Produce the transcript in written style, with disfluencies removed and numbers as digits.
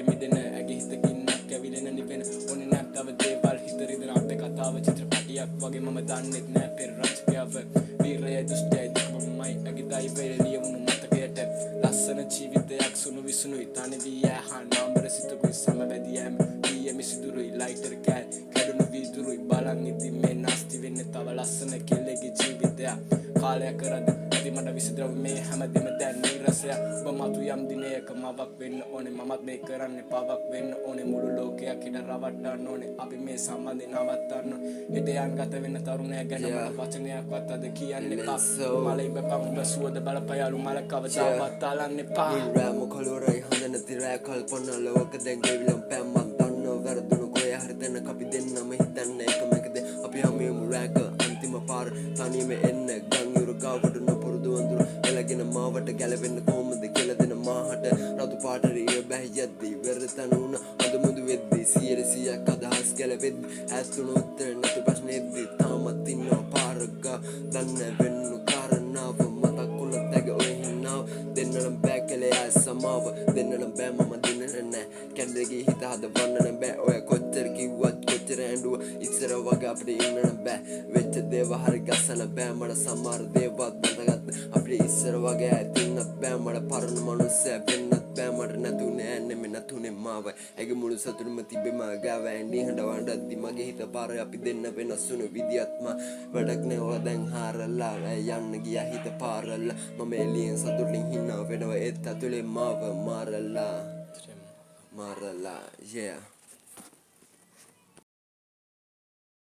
මිදෙන ඇගේ හිත ගින්නක් ඇවිලෙන නිවෙන ඕනේ නැත්තව දේවල් හිත රිදෙන අපේ කතාව චිත්‍රපටියක් වගේ මම දන්නෙත් නෑ පෙර රචකයව වීරය දුෂ්ටයි දුකමයි ඇගිතයි වෙල ලියවුණු මතකයට ලස්සන ජීවිතයක් සුණු විසුණුයි තනි වී යහා නාම්බර සිතකුයි සමවැදී යෑම ඊයේ මිසිදුරුයි ලයිටර් කෑ කැඩුණු වීදුරුයි බලන් ඉතින් මේ නාස්ති වෙන්නේ තව ලස්සන කෙල්ලෙගේ ජීවිතයක් කාලයක් කරද ඇති මට විසද්‍රව මේ හැමදෙම දැන් නීරසය ඔබ මතු යම් දිනයක මවක් වෙන්න ඕනේ මමත් මේ කරන්නේ පවක් වෙන්න ඕනේ මුළු ලෝකයක් හිට රවට්ටන්න ඕනේ අපි මේ සම්බන්ධය නවත්තන්න හෙට යන් ගත වෙන තරුණය ගැන මට වචනයක්වත් අද කියන්න එපා මලේ බපම් ඔබ සුවද බලපයාලු මල කවදාවත් තාලන්න එපා රෑම කොළුවරයි හඳ නැති රෑ කල්පන ලොවක දැන් ගෙවිලම් පැම්මක් දන්නව වැරදුණු කොය හරි තැන අපි දෙන්නම හිතන්න එකමකද අපි හැමෝම රෑක අන්තිම පාර තනියම එන්න ගංගිර ගාවට නොපුරුදු වඳුර එළගෙන මාවට ගැලවෙන්න කොහොමද කියලා දෙන මාහට රතු පාට රිය බැහැයද්දී වෙරතන උන අඳ මුදු වෙද්දී 100ක් අදහස් ගැලවෙද්දී ඇස්තුණු උත්තර නැතු ප්‍රශ්නෙද්දී තාමත් ඉන්නව පාරක දන්න වෙන්නු කාරණාව මතක් කුල තැග ඔය හිනාව දෙන්නනම් බෑ කලේ ඇසමාව දෙන්නනම් බෑ මම දිනන නෑ කැන්දගේ හිත හදවන්න බෑ ඔය කොච්චර කිව්වත් කොච්චර ඇඬුව ඉස්සර වගේ අපිට ඉන්නන බෑ වෙච්ච දේව හරි ගස්සන බෑ මට සමහර දේවත් බඳගත්ත අපිට ඉස්සර වගේ ඇතින්නත් බෑ මට පරණ මනුස්සය වෙන්නත් බෑ මට නැතුනේ නෙමෙයි නැතුනේ මාව ඇගේ මුළු සතුටුම තිබෙම ගාව ඇඬි හඬවඬද්දි මගේ හිත පාර අපි දෙන්න වෙනස්සුණු විදියත්ම වැඩක් නෑ ඔය දැන් හාරලා යන්න ගියා හිත පාරලා මම එළියෙන් සතුටින් හිනා වෙනවා ඒත් ඇතුලේ මාව මාරලා yeah